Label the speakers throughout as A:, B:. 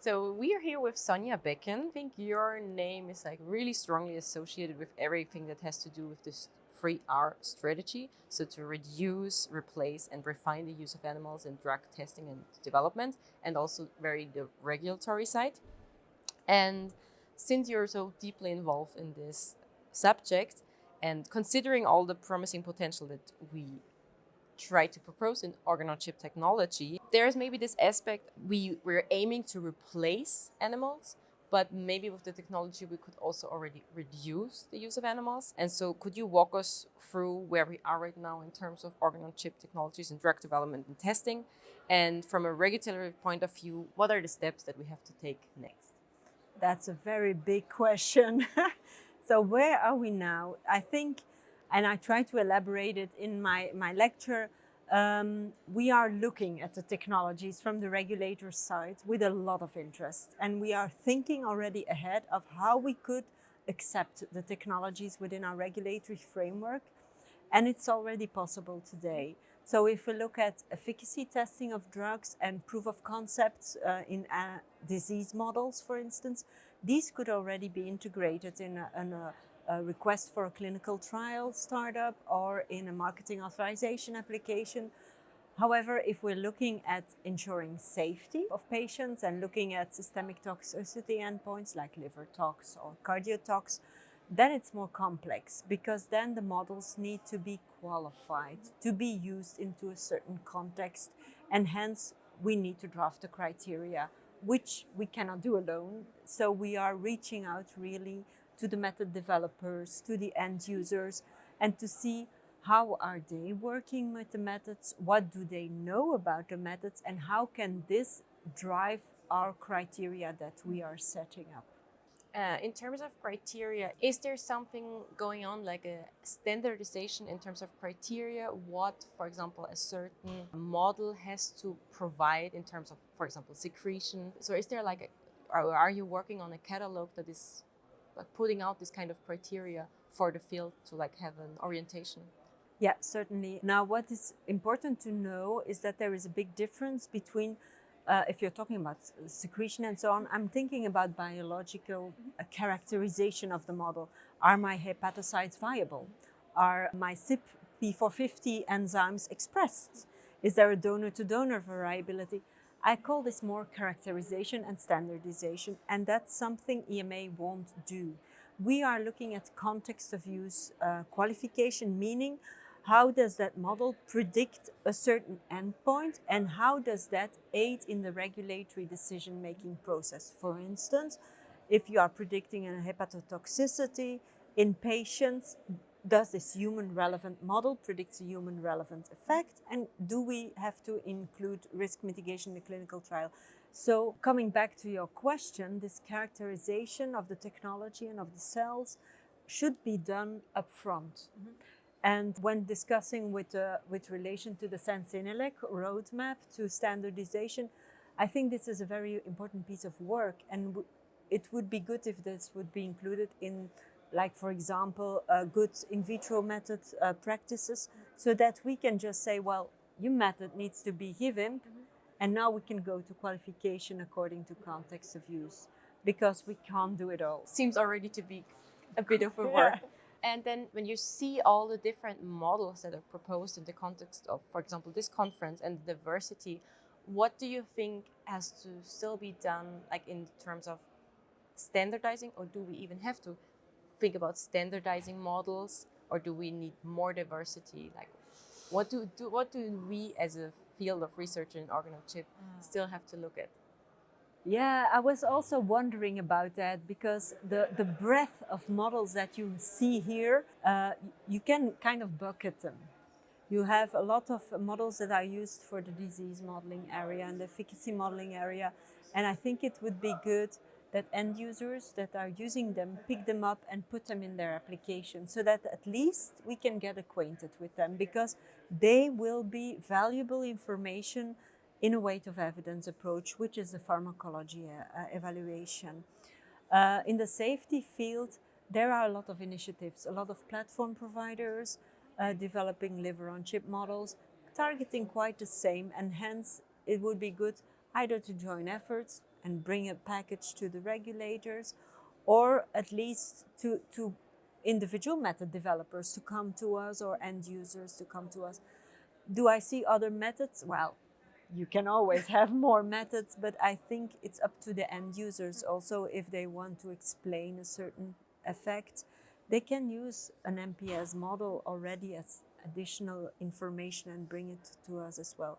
A: So we are here with Sonja Beken. I think your name is like really strongly associated with everything that has to do with this 3R strategy. So to reduce, replace, and refine the use of animals in drug testing and development, and also the regulatory side. And since you're so deeply involved in this subject, and considering all the promising potential that we try to propose in organ-on-chip technology, there's maybe this aspect we're aiming to replace animals, but maybe with the technology we could also already reduce the use of animals. And so could you walk us through where we are right now in terms of organ-on-chip technologies in drug development and testing? And from a regulatory point of view, what are the steps that we have to take next?
B: That's a very big question. So where are we now? I think, and I try to elaborate it in my lecture, we are looking at the technologies from the regulator side with a lot of interest. And we are thinking already ahead of how we could accept the technologies within our regulatory framework. And it's already possible today. So if we look at efficacy testing of drugs and proof of concepts in disease models, for instance, these could already be integrated in a request for a clinical trial startup or in a marketing authorization application. However, if we're looking at ensuring safety of patients and looking at systemic toxicity endpoints like liver tox or cardiotox, then it's more complex, because then the models need to be qualified to be used into a certain context, and hence we need to draft the criteria, which we cannot do alone. So we are reaching out really to the method developers, to the end users, and to see how are they working with the methods, what do they know about the methods, and how can this drive our criteria that we are setting up.
A: In terms of criteria, is there something going on like a standardization in terms of criteria? What, for example, a certain model has to provide in terms of, for example, secretion? So is there like are you working on a catalog that is like putting out this kind of criteria for the field to like have an orientation?
B: Yeah, certainly. Now, what is important to know is that there is a big difference between if you're talking about secretion and so on, I'm thinking about biological characterization of the model. Are my hepatocytes viable? Are my CYP450 enzymes expressed? Is there a donor-to-donor variability? I call this more characterization and standardization, and that's something EMA won't do. We are looking at context of use qualification, meaning how does that model predict a certain endpoint, and how does that aid in the regulatory decision-making process? For instance, if you are predicting a hepatotoxicity in patients, does this human relevant model predict a human relevant effect? And do we have to include risk mitigation in the clinical trial? So coming back to your question, this characterization of the technology and of the cells should be done upfront. Mm-hmm. And when discussing with relation to the Sensinelec roadmap to standardization, I think this is a very important piece of work, and it would be good if this would be included in, like, for example, good in vitro method practices, so that we can just say, well, your method needs to be given, and now we can go to qualification according to context of use, because we can't do it all.
A: Seems already to be a bit of a work. Yeah. And then when you see all the different models that are proposed in the context of, for example, this conference and diversity, what do you think has to still be done, like in terms of standardizing, or do we even have to think about standardizing models, or do we need more diversity? Like, what do we as a field of research in organ-on-chip still have to look at?
B: Yeah, I was also wondering about that, because the breadth of models that you see here, you can kind of bucket them. You have a lot of models that are used for the disease modeling area and the efficacy modeling area. And I think it would be good that end users that are using them pick them up and put them in their application, so that at least we can get acquainted with them, because they will be valuable information in a weight of evidence approach, which is the pharmacology evaluation. In the safety field, there are a lot of initiatives, a lot of platform providers developing liver-on-chip models, targeting quite the same, and hence it would be good either to join efforts and bring a package to the regulators, or at least to individual method developers to come to us or end users to come to us. Do I see other methods? Well, you can always have more methods, but I think it's up to the end users also. If they want to explain a certain effect, they can use an MPS model already as additional information and bring it to us as well.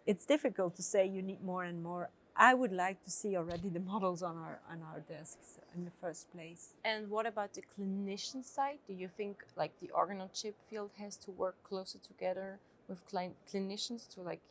B: It's difficult to say you need more and more. I would like to see already the models on our desks in the first place.
A: And what about the clinician side? Do you think like the organ-on-chip field has to work closer together with clinicians to like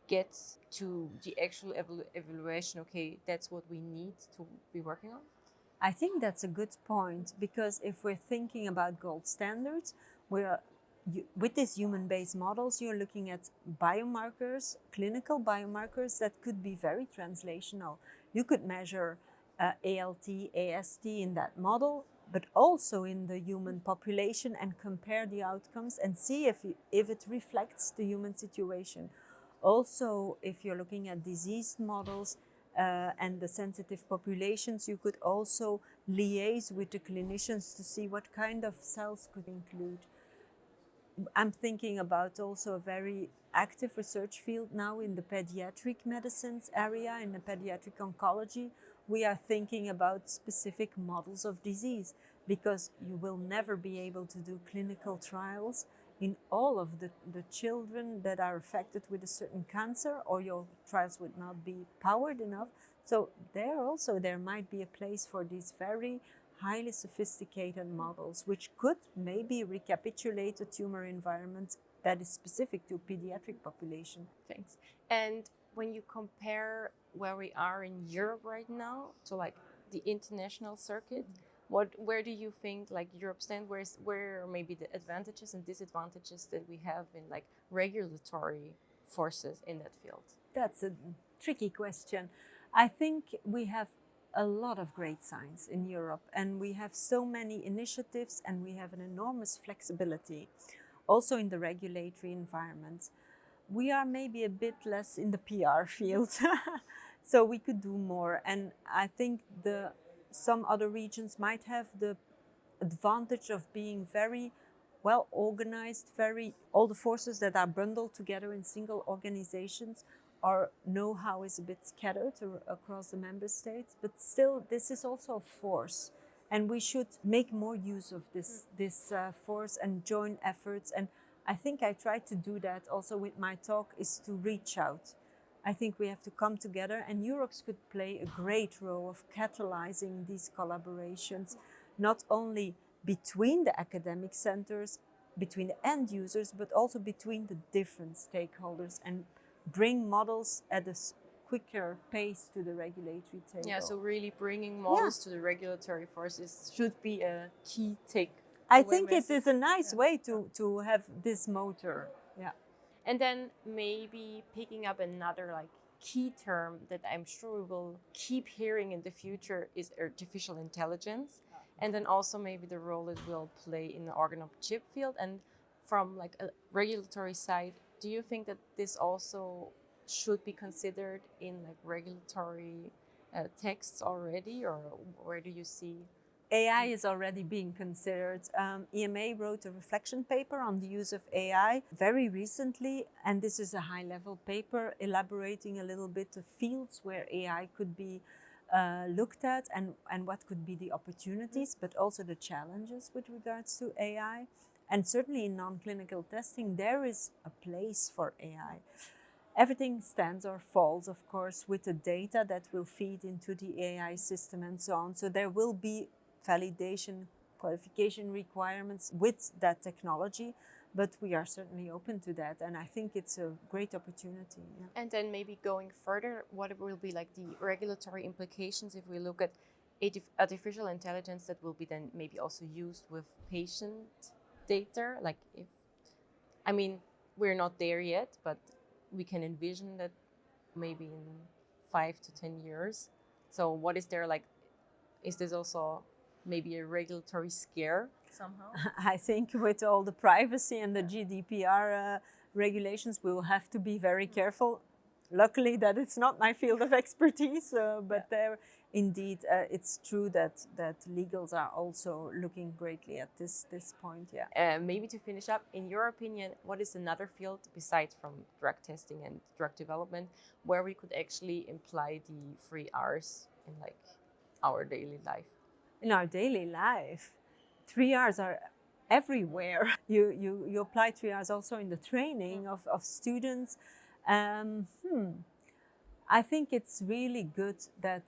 A: get to the actual evaluation? Okay, that's what we need to be working on.
B: I think that's a good point, because if we're thinking about gold standards, with these human-based models, you're looking at biomarkers, clinical biomarkers that could be very translational. You could measure ALT, AST in that model, but also in the human population, and compare the outcomes and see if it reflects the human situation. Also, if you're looking at diseased models and the sensitive populations, you could also liaise with the clinicians to see what kind of cells could include. I'm thinking about also a very active research field now in the pediatric medicines area, in the pediatric oncology. We are thinking about specific models of disease, because you will never be able to do clinical trials in all of the children that are affected with a certain cancer, or your trials would not be powered enough. So there might be a place for these very highly sophisticated models, which could maybe recapitulate a tumor environment that is specific to pediatric population.
A: Thanks. And when you compare where we are in Europe right now to like the international circuit, where do you think like Europe stands? Where are maybe the advantages and disadvantages that we have in like regulatory forces in that field?
B: That's a tricky question. I think we have a lot of great science in Europe, and we have so many initiatives, and we have an enormous flexibility also in the regulatory environment. We are maybe a bit less in the PR field, so we could do more. And I think some other regions might have the advantage of being very well organized, all the forces that are bundled together in single organizations. Our know-how is a bit scattered across the member states, but still this is also a force, and we should make more use of this force and join efforts. And I think I tried to do that also with my talk, is to reach out. I think we have to come together, and EUROoCS could play a great role of catalyzing these collaborations, not only between the academic centers, between the end users, but also between the different stakeholders, and bring models at a quicker pace to the regulatory table.
A: Yeah, so really bringing models to the regulatory forces should be a key take.
B: I think it is a nice way to have this motor. Yeah.
A: And then maybe picking up another like key term that I'm sure we will keep hearing in the future is artificial intelligence. And then also maybe the role it will play in the organ-on-chip field. And from like a regulatory side, do you think that this also should be considered in like regulatory texts already, or where do you see?
B: AI is already being considered. EMA wrote a reflection paper on the use of AI very recently, and this is a high-level paper elaborating a little bit the fields where AI could be looked at, and what could be the opportunities, but also the challenges with regards to AI. And certainly in non-clinical testing, there is a place for AI. Everything stands or falls, of course, with the data that will feed into the AI system and so on. So there will be validation, qualification requirements with that technology, but we are certainly open to that. And I think it's a great opportunity. Yeah.
A: And then maybe going further, what will be like the regulatory implications if we look at artificial intelligence that will be then maybe also used with patient data? Like we're not there yet, but we can envision that maybe in 5 to 10 years. So what is there like, is this also maybe a regulatory scare somehow?
B: I think with all the privacy and the GDPR regulations, we will have to be very careful. luckily that it's not my field of expertise, but there indeed it's true that legals are also looking greatly at this point.
A: Maybe to finish up, in your opinion, what is another field besides from drug testing and drug development where we could actually apply the 3Rs in like our daily life?
B: In our daily life, 3Rs are everywhere. You apply 3Rs also in the training of students. I think it's really good that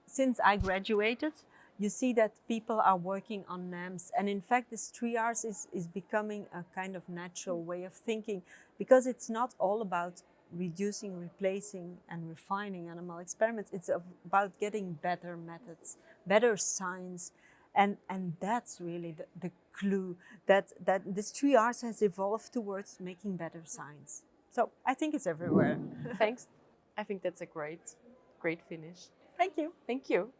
B: since I graduated, you see that people are working on NAMs. And in fact, this 3Rs is becoming a kind of natural way of thinking, because it's not all about reducing, replacing, and refining animal experiments. It's about getting better methods, better science. And that's really the clue that this 3Rs has evolved towards making better science. So I think it's everywhere.
A: Thanks. I think that's a great finish.
B: Thank you.
A: Thank you.